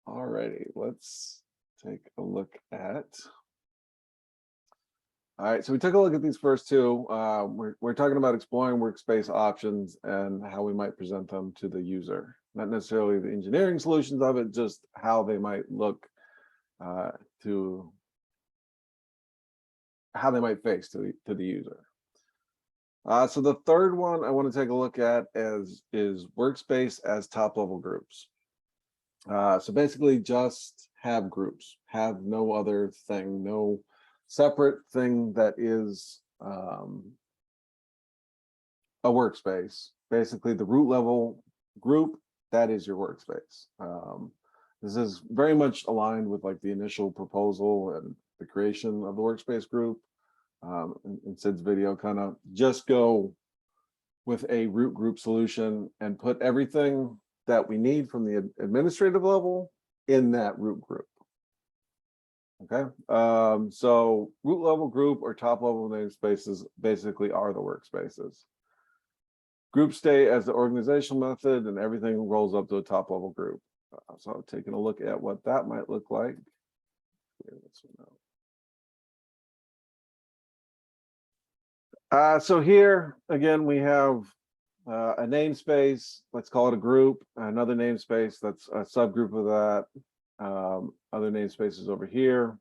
All righty, let's take a look at. All right, so we took a look at these first two. We're talking about exploring workspace options and how we might present them to the user. Not necessarily the engineering solutions of it, just how they might look to how they might face to the user. So the third one I want to take a look at is workspace as top level groups. So basically just have groups, have no other thing, no separate thing that is a workspace. Basically the root level group, that is your workspace. This is very much aligned with like the initial proposal and the creation of the workspace group. In Sid's video, kind of just go with a root group solution and put everything that we need from the administrative level in that root group. Okay, so root level group or top level namespaces basically are the workspaces. Groups stay as the organizational method and everything rolls up to a top level group. So taking a look at what that might look like. So here again we have a namespace, let's call it a group, another namespace that's a subgroup of that, other namespaces over here.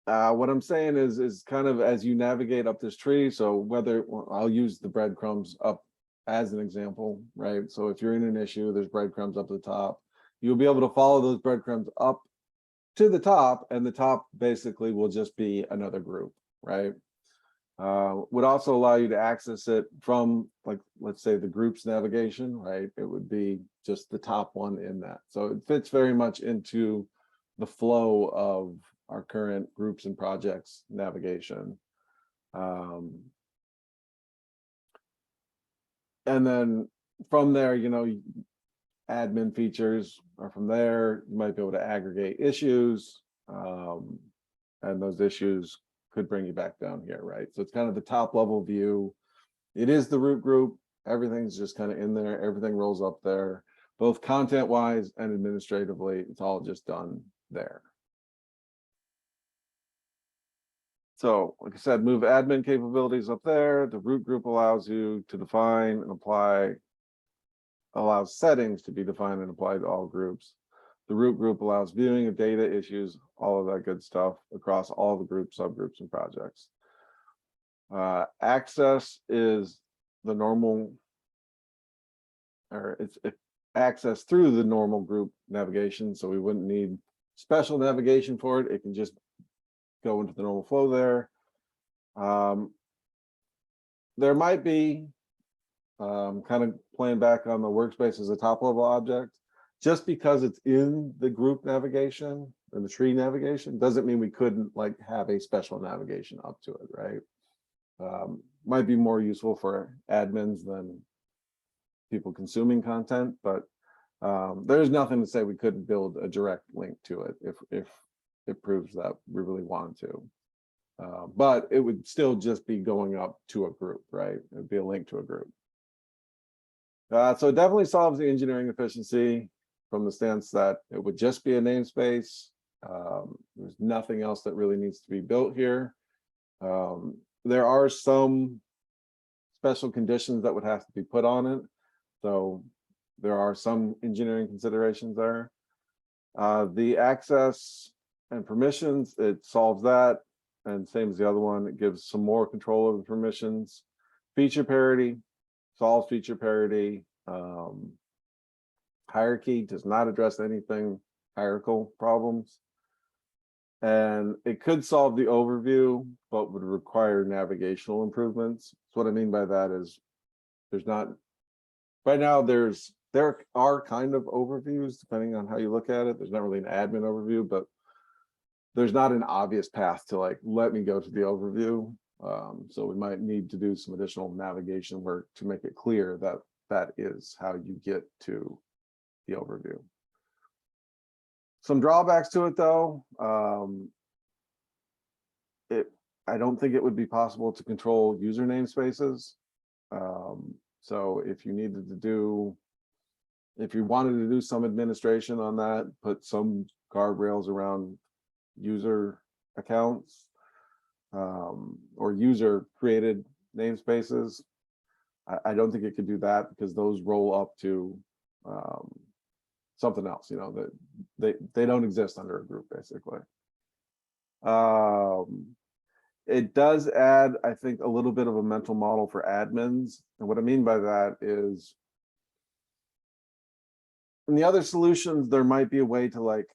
What I'm saying is kind of as you navigate up this tree, so whether I'll use the breadcrumbs up as an example, right? So if you're in an issue, there's breadcrumbs up to the top. You'll be able to follow those breadcrumbs up to the top, and the top basically will just be another group, right? Would also allow you to access it from, like, let's say the groups navigation, right? It would be just the top one in that. So it fits very much into the flow of our current groups and projects navigation. And then from there, you know, admin features are from there. You might be able to aggregate issues, and those issues could bring you back down here, right? So it's kind of the top level view. It is the root group. Everything's just kind of in there. Everything rolls up there, both content wise and administratively. It's all just done there. So like I said, move admin capabilities up there. The root group allows you to define and apply, allows settings to be defined and applied to all groups. The root group allows viewing of data, issues, all of that good stuff across all the groups, subgroups, and projects. Access is the normal, or it's access through the normal group navigation, so we wouldn't need special navigation for it. It can just go into the normal flow there. There might be, kind of playing back on the workspace as a top level object, just because it's in the group navigation and the tree navigation doesn't mean we couldn't like have a special navigation up to it, right? Might be more useful for admins than people consuming content, but there's nothing to say we couldn't build a direct link to it if it proves that we really want to. But it would still just be going up to a group, right? It would be a link to a group. So it definitely solves the engineering efficiency from the stance that it would just be a namespace. There's nothing else that really needs to be built here. There are some special conditions that would have to be put on it. So there are some engineering considerations there. The access and permissions, it solves that. And same as the other one, it gives some more control over the permissions. Feature parity, solves feature parity. Hierarchy does not address anything hierarchical problems. And it could solve the overview, but would require navigational improvements. So what I mean by that is there's not, right now there are kind of overviews depending on how you look at it. There's not really an admin overview, but there's not an obvious path to like, let me go to the overview. So we might need to do some additional navigation work to make it clear that that is how you get to the overview. Some drawbacks to it though. I don't think it would be possible to control user namespaces. So if you needed to do if you wanted to do some administration on that, put some guardrails around user accounts, or user created namespaces. I don't think it could do that because those roll up to something else, you know, that they don't exist under a group basically. It does add, I think, a little bit of a mental model for admins. And what I mean by that is, in the other solutions, there might be a way to like,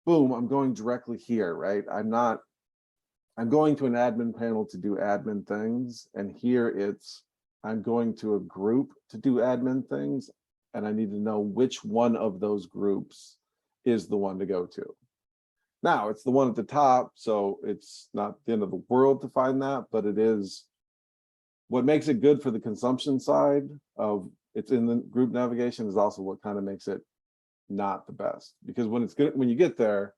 boom, I'm going directly here, right? I'm going to an admin panel to do admin things. And here it's, I'm going to a group to do admin things. And I need to know which one of those groups is the one to go to. Now, it's the one at the top, so it's not the end of the world to find that, but it is what makes it good for the consumption side of it's in the group navigation is also what kind of makes it not the best. Because when it's good, when you get there,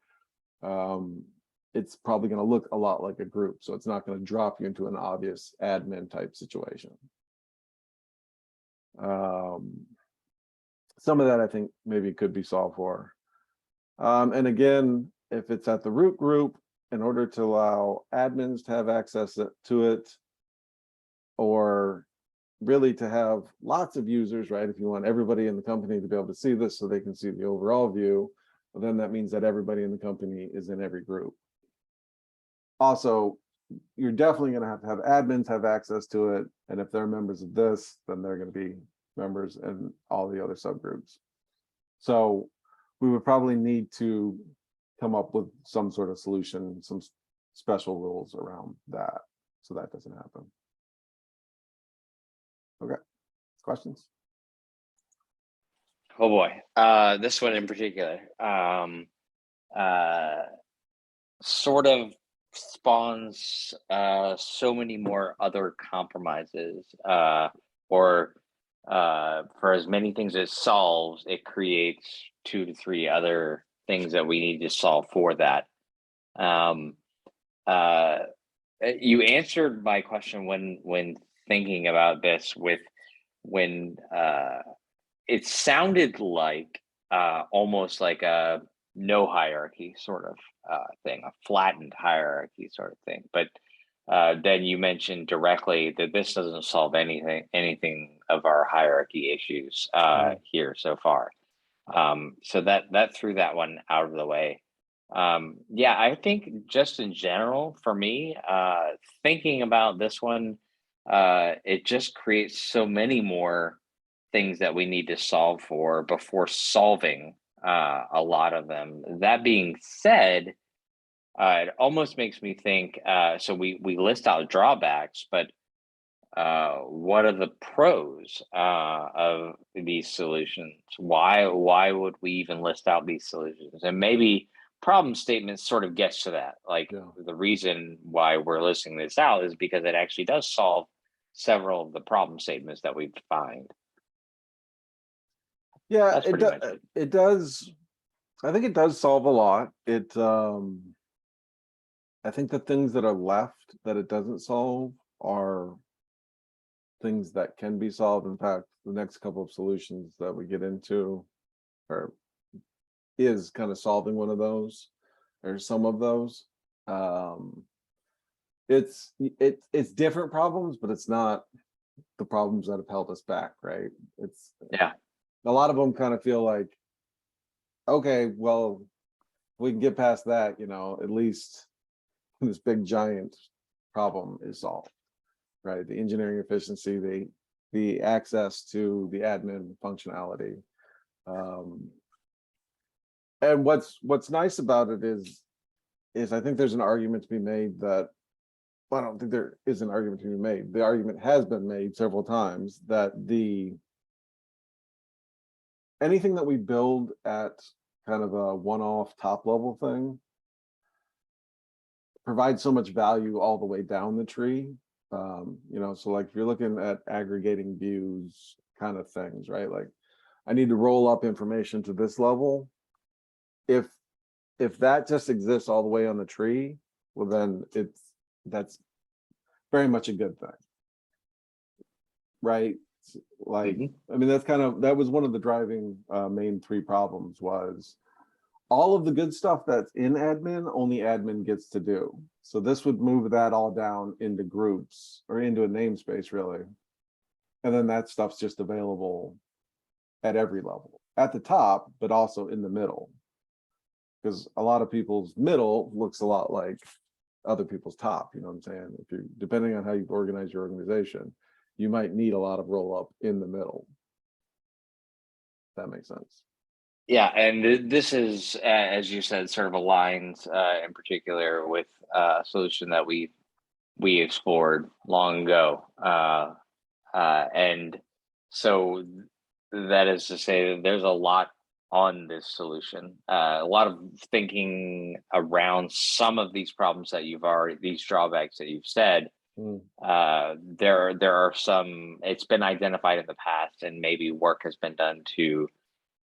it's probably going to look a lot like a group. So it's not going to drop you into an obvious admin type situation. Some of that I think maybe could be solved for. And again, if it's at the root group, in order to allow admins to have access to it, or really to have lots of users, right? If you want everybody in the company to be able to see this so they can see the overall view, well, then that means that everybody in the company is in every group. Also, you're definitely going to have admins have access to it. And if they're members of this, then they're going to be members in all the other subgroups. So we would probably need to come up with some sort of solution, some special rules around that, so that doesn't happen. Okay, questions? Oh boy, this one in particular sort of spawns so many more other compromises, or for as many things it solves, it creates 2 to 3 other things that we need to solve for that. You answered my question when thinking about this with when it sounded like almost like a no hierarchy sort of thing, a flattened hierarchy sort of thing. But then you mentioned directly that this doesn't solve anything of our hierarchy issues here so far. So that threw that one out of the way. Yeah, I think just in general for me, thinking about this one, it just creates so many more things that we need to solve for before solving a lot of them. That being said, it almost makes me think, so we list out drawbacks, but what are the pros of these solutions? Why would we even list out these solutions? And maybe problem statement sort of gets to that. Like the reason why we're listing this out is because it actually does solve several of the problem statements that we've defined. Yeah, it does. I think it does solve a lot. I think the things that are left that it doesn't solve are things that can be solved. In fact, the next couple of solutions that we get into is kind of solving one of those or some of those. It's different problems, but it's not the problems that have held us back, right? It's a lot of them kind of feel like, okay, well, we can get past that, you know, at least this big giant problem is solved, right? The engineering efficiency, the access to the admin functionality. And what's nice about it is I think there's an argument to be made that, well, I don't think there is an argument to be made. The argument has been made several times that anything that we build at kind of a one-off top level thing provides so much value all the way down the tree. You know, so like if you're looking at aggregating views kind of things, right? Like I need to roll up information to this level. If that just exists all the way on the tree, well, then that's very much a good thing, right? Like, Mhm. I mean, that was one of the driving main three problems was all of the good stuff that's in admin, only admin gets to do. So this would move that all down into groups or into a namespace really. And then that stuff's just available at every level, at the top, but also in the middle. Because a lot of people's middle looks a lot like other people's top, you know what I'm saying? If you're depending on how you organize your organization, you might need a lot of roll up in the middle. That makes sense. Yeah, and this is, as you said, sort of aligns in particular with a solution that we explored long ago, and so that is to say that there's a lot on this solution, a lot of thinking around some of these problems that these drawbacks that you've said. Mm. There are some. It's been identified in the past, and maybe work has been done to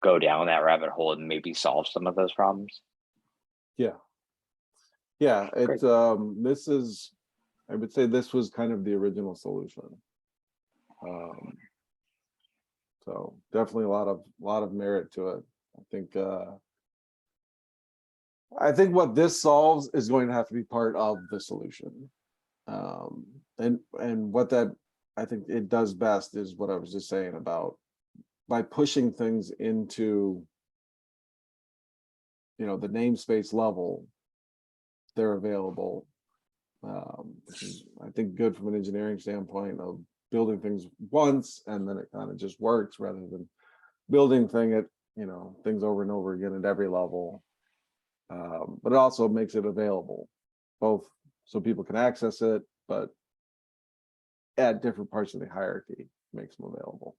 go down that rabbit hole and maybe solve some of those problems. Yeah. Yeah, Great. this is, I would say this was kind of the original solution. So definitely a lot of merit to it. I think what this solves is going to have to be part of the solution. And what that I think it does best is what I was just saying about by pushing things into, you know, the namespace level, they're available. Which is, I think, good from an engineering standpoint of building things once and then it kind of just works rather than building things over and over again at every level. But it also makes it available, both so people can access it, but at different parts of the hierarchy makes them available.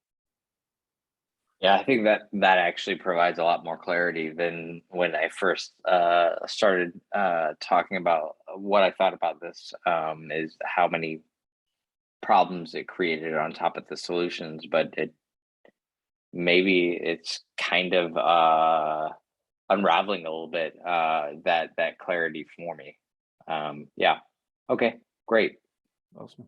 Yeah, I think that actually provides a lot more clarity than when I first started talking about what I thought about this, is how many problems it created on top of the solutions, but maybe it's kind of unraveling a little bit, that clarity for me. Yeah. Okay, great. Awesome.